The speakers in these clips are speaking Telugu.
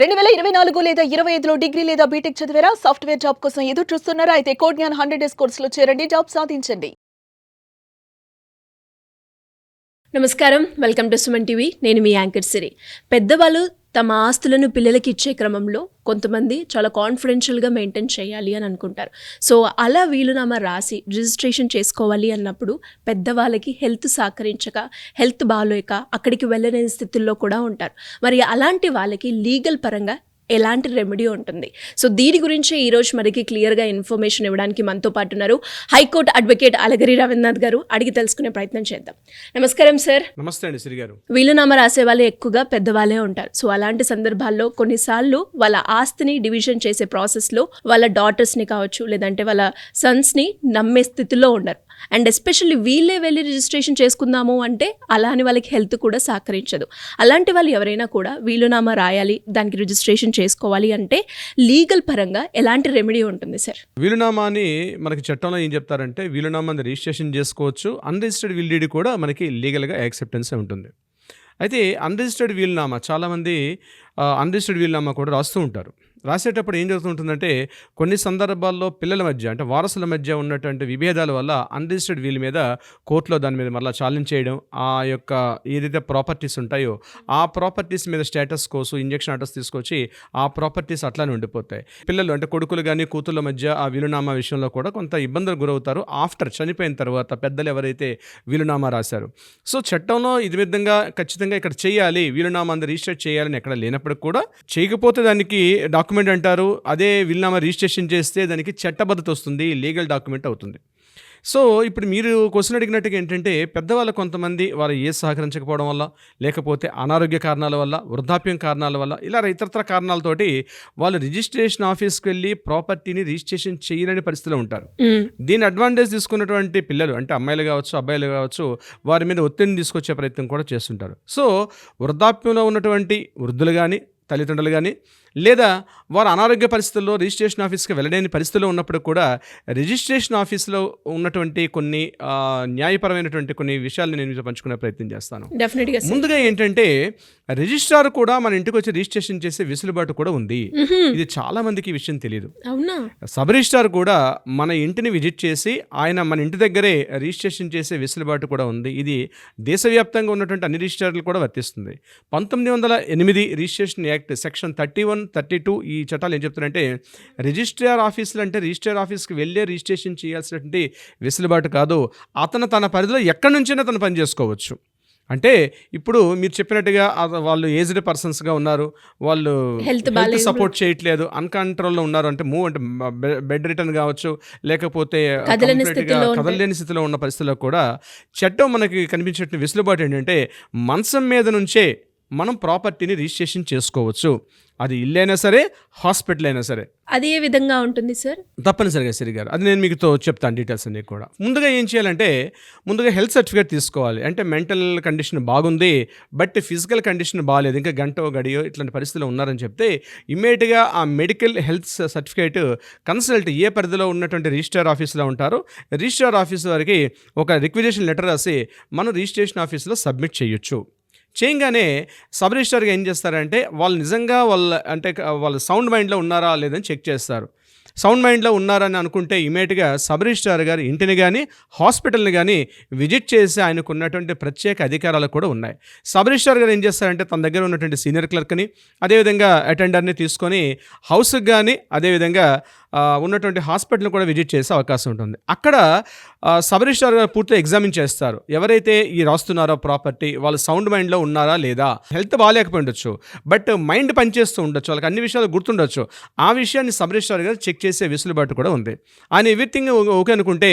2024 లేదా 25లో డిగ్రీ లేదా బీటెక్ చదివారా? సాఫ్ట్‌వేర్ జాబ్ కోసం ఎదురు చూస్తున్నారా? అయితే కోడ్ జ్ఞాన్ 100 డేస్ కోర్సులో చేరండి. జాబ్ సాధించండి. నమస్కారం, వెల్కమ్ టు సుమన్ టీవీ. నేను మీ యాంకర్ సిరి. పెద్దవాళ్ళు తమ ఆస్తులను పిల్లలకి ఇచ్చే క్రమంలో కొంతమంది చాలా కాన్ఫిడెన్షియల్గా మెయింటైన్ చేయాలి అని అనుకుంటారు. సో అలా వీలునామా రాసి రిజిస్ట్రేషన్ చేసుకోవాలి అన్నప్పుడు పెద్దవాళ్ళకి హెల్త్ సహకరించక, హెల్త్ బాగోలేక అక్కడికి వెళ్ళలేని స్థితుల్లో కూడా ఉంటారు. మరి అలాంటి వాళ్ళకి లీగల్ పరంగా ఎలాంటి రెమెడీ ఉంటుంది? సో దీని గురించి ఈరోజు మనకి క్లియర్గా ఇన్ఫర్మేషన్ ఇవ్వడానికి మనతో పాటు ఉన్నారు హైకోర్టు అడ్వకేట్ అలగిరి రవీంద్రనాథ్ గారు. అడిగి తెలుసుకునే ప్రయత్నం చేద్దాం. నమస్కారం సార్. నమస్తే అండి శ్రీ గారు. వీలునామా రాసే వాళ్ళు ఎక్కువగా పెద్దవాళ్ళే ఉంటారు. సో అలాంటి సందర్భాల్లో కొన్నిసార్లు వాళ్ళ ఆస్తిని డివిజన్ చేసే ప్రాసెస్లో వాళ్ళ డాటర్స్ని కావచ్చు, లేదంటే వాళ్ళ సన్స్ని నమ్మే స్థితిలో ఉండరు. అండ్ ఎస్పెషల్లీ వీళ్ళే వెళ్ళి రిజిస్ట్రేషన్ చేసుకుందాము అంటే అలా అని వాళ్ళకి హెల్త్ కూడా సహకరించదు. అలాంటి వాళ్ళు ఎవరైనా కూడా వీలునామా రాయాలి, దానికి రిజిస్ట్రేషన్ చేసుకోవాలి అంటే లీగల్ పరంగా ఎలాంటి రెమెడీ ఉంటుంది సార్? వీలునామాని మనకి చట్టంలో ఏం చెప్తారంటే, వీలునామాని రిజిస్ట్రేషన్ చేసుకోవచ్చు. అన్రిజిస్టర్డ్ విల్ డీడ్ కూడా మనకి లీగల్గా యాక్సెప్టెన్స్ ఉంటుంది. అయితే అన్రిజిస్టర్డ్ వీలునామా చాలామంది అన్రిజిస్టర్డ్ వీలునామా కూడా రాస్తూ ఉంటారు. రాసేటప్పుడు ఏం జరుగుతుంటుందంటే, కొన్ని సందర్భాల్లో పిల్లల మధ్య అంటే వారసుల మధ్య ఉన్నటువంటి విభేదాల వల్ల అన్రిజిస్టర్డ్ వీల్ మీద కోర్టులో దాని మీద మళ్ళీ ఛాలెంజ్ చేయడం, ఆ యొక్క ఏదైతే ప్రాపర్టీస్ ఉంటాయో ఆ ప్రాపర్టీస్ మీద స్టేటస్ కోసం ఇంజక్షన్ ఆర్డర్స్ తీసుకొచ్చి ఆ ప్రాపర్టీస్ అట్లానే ఉండిపోతాయి. పిల్లలు అంటే కొడుకులు కానీ కూతుళ్ళ మధ్య ఆ వీలునామా విషయంలో కూడా కొంత ఇబ్బందులు గురవుతారు ఆఫ్టర్ చనిపోయిన తర్వాత, పెద్దలు ఎవరైతే వీలునామా రాశారు. సో చట్టంలో ఇది విధంగా ఖచ్చితంగా ఇక్కడ చేయాలి, వీలునామా రిజిస్టర్ చేయాలని ఎక్కడ లేనప్పటికి కూడా, చేయకపోతే దానికి డాక్యుమెంట్ అంటారు. అదే వీలునామా రిజిస్ట్రేషన్ చేస్తే దానికి చట్టబద్ధత వస్తుంది, లీగల్ డాక్యుమెంట్ అవుతుంది. సో ఇప్పుడు మీరు క్వశ్చన్ అడిగినట్టుగా ఏంటంటే, పెద్దవాళ్ళు కొంతమంది వారు ఏ సహకరించకపోవడం వల్ల, లేకపోతే అనారోగ్య కారణాల వల్ల, వృద్ధాప్యం కారణాల వల్ల, ఇలా ఇతరత్ర కారణాలతోటి వాళ్ళు రిజిస్ట్రేషన్ ఆఫీస్కి వెళ్ళి ప్రాపర్టీని రిజిస్ట్రేషన్ చేయలేని పరిస్థితిలో ఉంటారు. దీని అడ్వాంటేజ్ తీసుకున్నటువంటి పిల్లలు అంటే అమ్మాయిలు కావచ్చు, అబ్బాయిలు కావచ్చు, వారి మీద ఒత్తిడిని తీసుకొచ్చే ప్రయత్నం కూడా చేస్తుంటారు. సో వృద్ధాప్యంలో ఉన్నటువంటి వృద్ధులు కానీ, తల్లిదండ్రులు కానీ, లేదా వారు అనారోగ్య పరిస్థితుల్లో రిజిస్ట్రేషన్ ఆఫీస్కి వెళ్ళలేని పరిస్థితుల్లో ఉన్నప్పుడు కూడా రిజిస్ట్రేషన్ ఆఫీస్లో ఉన్నటువంటి కొన్ని న్యాయపరమైనటువంటి కొన్ని విషయాలను నేను మీతో పంచుకునే ప్రయత్నం చేస్తాను. ముందుగా ఏంటంటే, రిజిస్ట్రార్ కూడా మన ఇంటికి వచ్చి రిజిస్ట్రేషన్ చేసే వెసులుబాటు కూడా ఉంది. ఇది చాలా మందికి ఈ విషయం తెలియదు. సబ్ రిజిస్ట్రార్ కూడా మన ఇంటిని విజిట్ చేసి ఆయన మన ఇంటి దగ్గరే రిజిస్ట్రేషన్ చేసే వెసులుబాటు కూడా ఉంది. ఇది దేశవ్యాప్తంగా ఉన్నటువంటి అన్ని రిజిస్ట్రార్లు కూడా వర్తిస్తుంది. 1908 రిజిస్ట్రేషన్ యాక్ట్ సెక్షన్ 31, 32 ఈ చట్టాలు ఏం చెప్తున్నారంటే, రిజిస్ట్రార్ ఆఫీసులు అంటే రిజిస్ట్రార్ ఆఫీస్కి వెళ్ళే రిజిస్ట్రేషన్ చేయాల్సినటువంటి వెసులుబాటు కాదు, అతను తన పరిధిలో ఎక్కడి నుంచైనా తను పని చేసుకోవచ్చు. అంటే ఇప్పుడు మీరు చెప్పినట్టుగా వాళ్ళు ఏజ్డ్ పర్సన్స్గా ఉన్నారు, వాళ్ళు హెల్త్ సపోర్ట్ చేయట్లేదు, అన్కంట్రోల్లో ఉన్నారు అంటే అంటే బెడ్ రిటర్న్ కావచ్చు, లేకపోతే కదలలేని స్థితిలో ఉన్న పరిస్థితుల్లో కూడా చట్టం మనకి కనిపించేటువంటి వెసులుబాటు ఏంటంటే, మంచం మీద నుంచే మనం ప్రాపర్టీని రిజిస్ట్రేషన్ చేసుకోవచ్చు. అది ఇల్లైనా సరే, హాస్పిటల్ అయినా సరే. అది ఏ విధంగా ఉంటుంది సార్? తప్పనిసరిగా సిరి గారు, అది నేను మీకు చెప్తాను డీటెయిల్స్ అన్నీ కూడా. ముందుగా ఏం చేయాలంటే, ముందుగా హెల్త్ సర్టిఫికేట్ తీసుకోవాలి. అంటే మెంటల్ కండిషన్ బాగుంది బట్ ఫిజికల్ కండిషన్ బాగాలేదు, ఇంకా గంటో గడియో ఇట్లాంటి పరిస్థితుల్లో ఉన్నారని చెప్తే ఇమ్మీడియట్గా ఆ medical health certificate consult a పరిధిలో ఉన్నటువంటి రిజిస్ట్రార్ ఆఫీస్లో ఉంటారో రిజిస్ట్రార్ ఆఫీస్ వారికి ఒక రిక్విజిషన్ లెటర్ రాసి మనం రిజిస్ట్రేషన్ ఆఫీస్లో సబ్మిట్ చేయొచ్చు. చేయగానే సబ్ రిజిస్ట్రార్గా ఏం చేస్తారంటే, వాళ్ళు నిజంగా వాళ్ళు సౌండ్ మైండ్లో ఉన్నారా లేదని చెక్ చేస్తారు. సౌండ్ మైండ్లో ఉన్నారని అనుకుంటే ఇమీడియట్గా సబ్ రిజిస్ట్రార్ గారు ఇంటిని కానీ, హాస్పిటల్ని కానీ విజిట్ చేసి ఆయనకు ఉన్నటువంటి ప్రత్యేక అధికారాలు కూడా ఉన్నాయి. సబ్ రిజిస్ట్రార్ గారు ఏం చేస్తారంటే, తన దగ్గర ఉన్నటువంటి సీనియర్ క్లర్క్ని, అదేవిధంగా అటెండర్ని తీసుకొని హౌస్కి కానీ, అదేవిధంగా ఉన్నటువంటి హాస్పిటల్ని కూడా విజిట్ చేసే అవకాశం ఉంటుంది. అక్కడ సబ్ రిజిస్ట్రార్ గారు పూర్తిగా ఎగ్జామిన్ చేస్తారు. ఎవరైతే ఈ రాస్తున్నారో ప్రాపర్టీ వాళ్ళు సౌండ్ మైండ్లో ఉన్నారా లేదా, హెల్త్ బాగాలేకపోయి ఉండొచ్చు బట్ మైండ్ పనిచేస్తూ ఉండొచ్చు, వాళ్ళకి అన్ని విషయాలు గుర్తుండొచ్చు. ఆ విషయాన్ని సబ్ రిజిస్ట్రార్ గారు చెక్ చేసే వెసులుబాటు కూడా ఉంది. ఆయన ఎవ్రీథింగ్ ఓకే అనుకుంటే,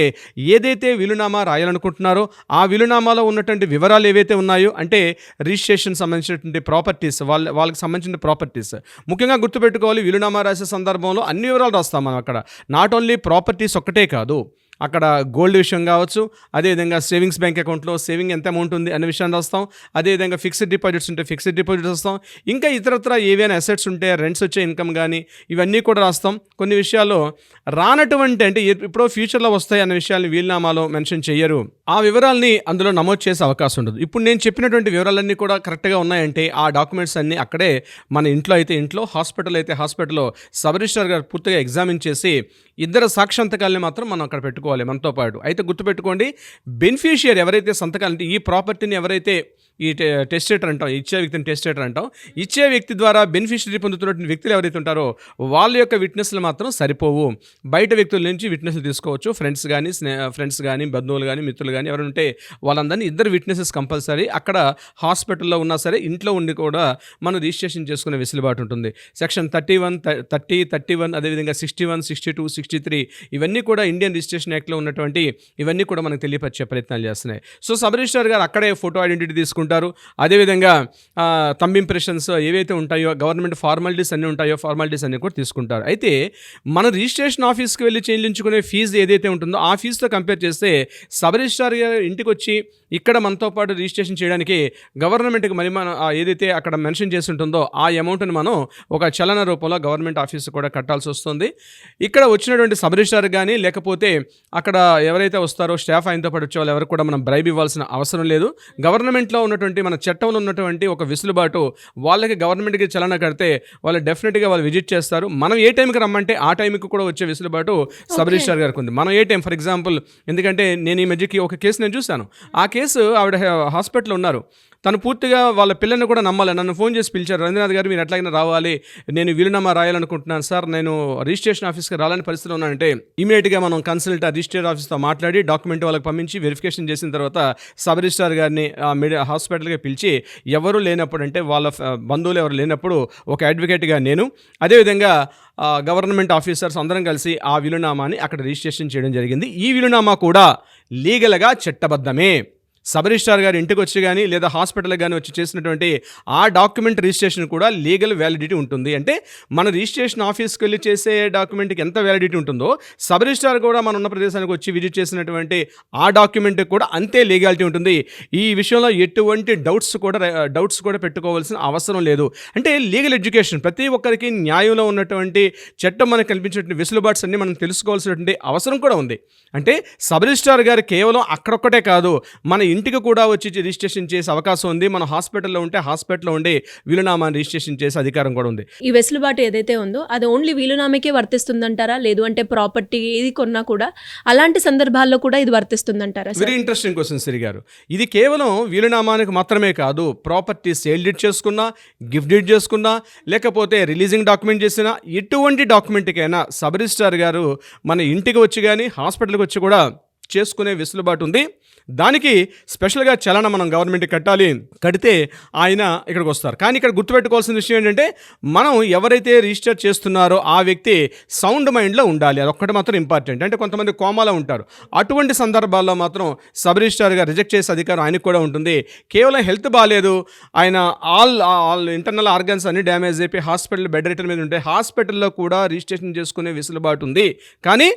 ఏదైతే వీలునామా రాయాలనుకుంటున్నారో ఆ వీలునామాలో ఉన్నటువంటి వివరాలు ఏవైతే ఉన్నాయో, అంటే రిజిస్ట్రేషన్ సంబంధించినటువంటి ప్రాపర్టీస్, వాళ్ళకి సంబంధించిన ప్రాపర్టీస్ ముఖ్యంగా గుర్తుపెట్టుకోవాలి. వీలునామా రాసే సందర్భంలో అన్ని వివరాలు రాస్తాం మనం అక్కడ. నాట్ ఓన్లీ ప్రాపర్టీస్ ఒక్కటే కాదు, అక్కడ గోల్డ్ విషయం కావచ్చు, అదేవిధంగా సేవింగ్స్ బ్యాంక్ అకౌంట్లో సేవింగ్ ఎంత అమౌంట్ ఉంది అనే విషయాన్ని రాస్తాం, అదేవిధంగా ఫిక్స్డ్ డిపాజిట్స్ ఉంటే ఫిక్స్డ్ డిపాజిట్స్ రాస్తాం, ఇంకా ఇతరత్ర ఏవైనా అసెట్స్ ఉంటే రెంట్స్ వచ్చే ఇన్కమ్ కానీ ఇవన్నీ కూడా రాస్తాం. కొన్ని విషయాల్లో రానటువంటి అంటే ఎప్పుడో ఫ్యూచర్లో వస్తాయి అనే విషయాన్ని వీలునామాలో మెన్షన్ చేయరు. ఆ వివరాల్ని అందులో నమోదు చేసే అవకాశం ఉండదు. ఇప్పుడు నేను చెప్పినటువంటి వివరాలన్నీ కూడా కరెక్ట్గా ఉన్నాయంటే ఆ డాక్యుమెంట్స్ అన్నీ అక్కడే మన ఇంట్లో అయితే ఇంట్లో, హాస్పిటల్ అయితే హాస్పిటల్లో సబ్ రిజిస్ట్రార్ గారు పూర్తిగా ఎగ్జామిన్ చేసి ఇద్దరు సాక్షాంతకాలని మాత్రం మనం అక్కడ పెట్టుకోవాలి మనతో పాటు. అయితే గుర్తుపెట్టుకోండి, బెనిఫిషియర్ ఎవరైతే సంతకాలు అంటే ఈ ప్రాపర్టీని ఎవరైతే ఈ టెస్టేటర్ అంటాం, ఇచ్చే వ్యక్తిని టెస్టేటర్ అంటాం, ఇచ్చే వ్యక్తి ద్వారా బెనిఫిషియరీ పొందుతున్నటువంటి వ్యక్తులు ఎవరైతే ఉంటారో వాళ్ళ యొక్క విట్నెస్లు మాత్రం సరిపోవు. బయట వ్యక్తుల నుంచి విట్నెస్లు తీసుకోవచ్చు. ఫ్రెండ్స్ కానీ బంధువులు కానీ మిత్రులు కానీ ఎవరు ఉంటే వాళ్ళందరినీ ఇద్దరు విట్నెసెస్ కంపల్సరీ. అక్కడ హాస్పిటల్లో ఉన్నా సరే ఇంట్లో ఉండి కూడా మనం రిజిస్ట్రేషన్ చేసుకునే వెసులుబాటు ఉంటుంది. సెక్షన్ 31 అదేవిధంగా 61, 62, 63 ఇవన్నీ కూడా ఇండియన్ రిజిస్ట్రేషన్ యాక్ట్లో ఉన్నటువంటి ఇవన్నీ కూడా మనకు తెలియపరిచే ప్రయత్నాలు చేస్తున్నాయి. సో సబ్ రిజిస్ట్రార్ గారు అక్కడే ఫోటో ఐడెంటిటీ తీసుకుంటారు. అదేవిధంగా థంబ్ ఇంప్రెషన్స్ ఏవైతే ఉంటాయో, గవర్నమెంట్ ఫార్మాలిటీస్ అన్నీ కూడా తీసుకుంటారు. అయితే మన రిజిస్ట్రేషన్ ఆఫీస్కి వెళ్ళి చెల్లించుకునే ఫీజు ఏదైతే ఉంటుందో ఆ ఫీజుతో కంపేర్ చేస్తే సబ్ రిజిస్ట్రార్ గారు ఇంటికి వచ్చి ఇక్కడ మనతో పాటు రిజిస్ట్రేషన్ చేయడానికి గవర్నమెంట్కి మరి మనం ఏదైతే అక్కడ మెన్షన్ చేసి ఉంటుందో ఆ అమౌంట్ని మనం ఒక చలన రూపంలో గవర్నమెంట్ ఆఫీస్ కూడా కట్టాల్సి వస్తుంది. ఇక్కడ వచ్చినటువంటి సబ్ రిజిస్ట్రార్ కానీ లేకపోతే అక్కడ ఎవరైతే వస్తారో స్టాఫ్ ఆయనతో పాటు వచ్చే వాళ్ళు ఎవరు కూడా మనం బ్రైబ్ ఇవ్వాల్సిన అవసరం లేదు. గవర్నమెంట్లో ఉన్నటువంటి మన చట్టంలో ఉన్నటువంటి ఒక వెసులుబాటు వాళ్ళకి గవర్నమెంట్కి చలన కడితే వాళ్ళు డెఫినెట్గా వాళ్ళు విజిట్ చేస్తారు. మనం ఏ టైంకి రమ్మంటే ఆ టైంకి కూడా వచ్చే వెసులుబాటు సబ్ రిజిస్ట్రార్ గారికి ఉంది. మనం ఏ టైం ఫర్ ఎగ్జాంపుల్, ఎందుకంటే నేను ఈ మధ్యకి ఒక కేసు నేను చూశాను. ఆ కేసు ఆవిడ హాస్పిటల్లో ఉన్నారు. తను పూర్తిగా వాళ్ళ పిల్లల్ని కూడా నమ్మాలి. నన్ను ఫోన్ చేసి పిలిచారు, రవీంద్రనాథ్ గారు మీరు ఎట్లాగైనా రావాలి, నేను వీలునామా రాయాలనుకుంటున్నాను సార్, నేను రిజిస్ట్రేషన్ ఆఫీస్కి రాలని పరిస్థితిలో ఉన్నానంటే ఇమీడియట్గా మనం కన్సల్ట్ రిజిస్టర్ ఆఫీస్తో మాట్లాడి డాక్యుమెంట్ వాళ్ళకి పంపించి వెరిఫికేషన్ చేసిన తర్వాత సబ్ రిజిస్ట్రార్ గారిని హాస్పిటల్కి పిలిచి ఎవరు లేనప్పుడు అంటే వాళ్ళ బంధువులు ఎవరు లేనప్పుడు ఒక అడ్వకేట్గా నేను అదేవిధంగా గవర్నమెంట్ ఆఫీసర్స్ అందరం కలిసి ఆ వీలునామాని అక్కడ రిజిస్ట్రేషన్ చేయడం జరిగింది. ఈ వీలునామా కూడా లీగల్గా చట్టబద్ధమే. సబ్ రిజిస్ట్రార్ గారు ఇంటికి వచ్చి కానీ లేదా హాస్పిటల్కి కానీ వచ్చి చేసినటువంటి ఆ డాక్యుమెంట్ రిజిస్ట్రేషన్ కూడా లీగల్ వ్యాలిడిటీ ఉంటుంది. అంటే మన రిజిస్ట్రేషన్ ఆఫీస్కి వెళ్ళి చేసే డాక్యుమెంట్కి ఎంత వ్యాలిడిటీ ఉంటుందో సబ్ రిజిస్ట్రార్ కూడా మన ఉన్న ప్రదేశానికి వచ్చి విజిట్ చేసినటువంటి ఆ డాక్యుమెంట్కి కూడా అంతే లీగాలిటీ ఉంటుంది. ఈ విషయంలో ఎటువంటి డౌట్స్ కూడా పెట్టుకోవాల్సిన అవసరం లేదు. అంటే లీగల్ ఎడ్యుకేషన్ ప్రతి ఒక్కరికి న్యాయంలో ఉన్నటువంటి చట్టం మనకు కల్పించినటువంటి వెసులుబాట్స్ అన్ని మనం తెలుసుకోవాల్సినటువంటి అవసరం కూడా ఉంది. అంటే సబ్ రిజిస్ట్రార్ గారు కేవలం అక్కడొక్కటే కాదు, మన ఇంటికి కూడా వచ్చి రిజిస్ట్రేషన్ చేసే అవకాశం ఉంది. మన హాస్పిటల్లో ఉంటే హాస్పిటల్లో ఉండి వీలునామాని రిజిస్ట్రేషన్ చేసే అధికారం కూడా ఉంది. ఈ వెసులుబాటు ఏదైతే ఉందో అది ఓన్లీ వీలునామాకే వర్తిస్తుందంటారా, లేదు అంటే ప్రాపర్టీ ఏది కొన్నా కూడా అలాంటి సందర్భాల్లో కూడా ఇది వర్తిస్తుందంటారా? వెరీ ఇంట్రెస్టింగ్ క్వశ్చన్ సిరి గారు. ఇది కేవలం వీలునామానికి మాత్రమే కాదు, ప్రాపర్టీ సేల్ డీడ్ చేసుకున్నా, గిఫ్ట్ డీడ్ చేసుకున్నా, లేకపోతే రిలీజింగ్ డాక్యుమెంట్ చేసినా, ఎటువంటి డాక్యుమెంట్కైనా సబ్ రిజిస్ట్రార్ గారు మన ఇంటికి వచ్చి కానీ హాస్పిటల్కి వచ్చి కూడా చేసుకునే వెసులుబాటు ఉంది. దానికి స్పెషల్గా చలన మనం గవర్నమెంట్కి కట్టాలి. కడితే ఆయన ఇక్కడికి వస్తారు. కానీ ఇక్కడ గుర్తుపెట్టుకోవాల్సిన విషయం ఏంటంటే మనం ఎవరైతే రిజిస్టర్ చేస్తున్నారో ఆ వ్యక్తి సౌండ్ మైండ్లో ఉండాలి. అదొక్కటి మాత్రం ఇంపార్టెంట్. అంటే కొంతమంది కోమాలో ఉంటారు. అటువంటి సందర్భాల్లో మాత్రం సబ్ రిజిస్ట్రార్గా రిజెక్ట్ చేసే అధికారం ఆయనకు కూడా ఉంటుంది. కేవలం హెల్త్ బాగాలేదు, ఆయన ఆల్ ఇంటర్నల్ ఆర్గన్స్ అన్ని డ్యామేజ్ అయిపోయి హాస్పిటల్ బెడ్ రిటర్న్ మీద ఉంటే హాస్పిటల్లో కూడా రిజిస్ట్రేషన్ చేసుకునే వెసులుబాటు ఉంది. కానీ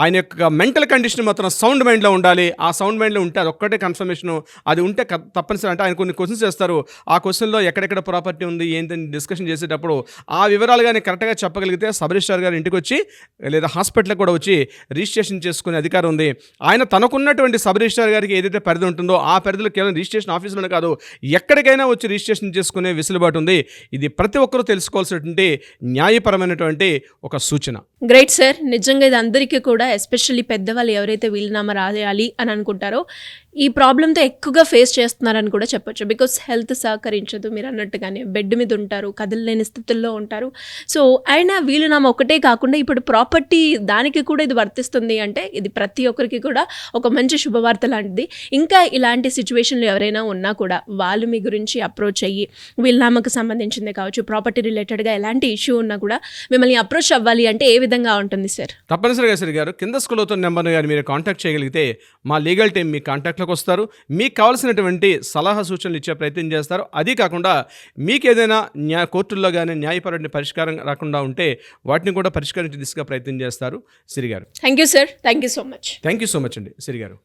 ఆయన యొక్క మెంటల్ కండిషన్ మాత్రం సౌండ్ మైండ్లో ఉండాలి. ఆ సౌండ్ మైండ్లో ఉంటే అది ఒక్కటే కన్ఫర్మేషను. అది ఉంటే తప్పనిసరి. అంటే ఆయన కొన్ని క్వశ్చన్స్ చేస్తారు. ఆ క్వశ్చన్లో ఎక్కడెక్కడ ప్రాపర్టీ ఉంది ఏంటని డిస్కషన్ చేసేటప్పుడు ఆ వివరాలు కానీ కరెక్ట్గా చెప్పగలిగితే సబ్ రిజిస్ట్రార్ గారు ఇంటికి వచ్చి లేదా హాస్పిటల్కి కూడా వచ్చి రిజిస్ట్రేషన్ చేసుకునే అధికారం ఉంది. ఆయన తనకున్నటువంటి సబ్ రిజిస్ట్రార్ గారికి ఏదైతే పరిధి ఉంటుందో ఆ పరిధిలో కేవలం రిజిస్ట్రేషన్ ఆఫీసులోనే కాదు ఎక్కడికైనా వచ్చి రిజిస్ట్రేషన్ చేసుకునే వెసులుబాటు ఉంది. ఇది ప్రతి ఒక్కరూ తెలుసుకోవాల్సినటువంటి న్యాయపరమైనటువంటి ఒక సూచన. Great sir. నిజంగా ఇది అందరికీ కూడా ఎస్పెషల్లీ పెద్దవాళ్ళు ఎవరైతే వీలునామా రాయాలి అని అనుకుంటారో ఈ ప్రాబ్లంతో ఎక్కువగా ఫేస్ చేస్తున్నారని కూడా చెప్పొచ్చు. బికాస్ హెల్త్ సహకరించదు, మీరు అన్నట్టుగానే బెడ్ మీద ఉంటారు, కదలలేని స్థితుల్లో ఉంటారు. సో ఆయన వీలునామా ఒకటే కాకుండా ఇప్పుడు ప్రాపర్టీ దానికి కూడా ఇది వర్తిస్తుంది అంటే ఇది ప్రతి ఒక్కరికి కూడా ఒక మంచి శుభవార్త లాంటిది. ఇంకా ఇలాంటి సిచ్యువేషన్లు ఎవరైనా ఉన్నా కూడా వాళ్ళు మీ గురించి అప్రోచ్ అయ్యి వీలునామాకు సంబంధించిందే కావచ్చు, ప్రాపర్టీ రిలేటెడ్గా ఎలాంటి ఇష్యూ ఉన్నా కూడా మిమ్మల్ని అప్రోచ్ అవ్వాలి అంటే ఏ విధంగా ఉంటుంది సార్? తప్పనిసరిగా సార్ గారు కింద స్క్రోల్ అవుతున్న నెంబర్ని కానీ మీరు కాంటాక్ట్ చేయగలిగితే మా లీగల్ టీం మీ కాంటాక్ట్లోకి వస్తారు. మీకు కావాల్సినటువంటి సలహా సూచనలు ఇచ్చే ప్రయత్నం చేస్తారు. అది కాకుండా మీకు ఏదైనా కోర్టుల్లో కానీ న్యాయపరమైన పరిష్కారం రాకుండా ఉంటే వాటిని కూడా పరిష్కరించే దిశగా ప్రయత్నం చేస్తారు సిరి గారు. Thank you sir, thank you so much. Thank you so much అండి సిరి గారు.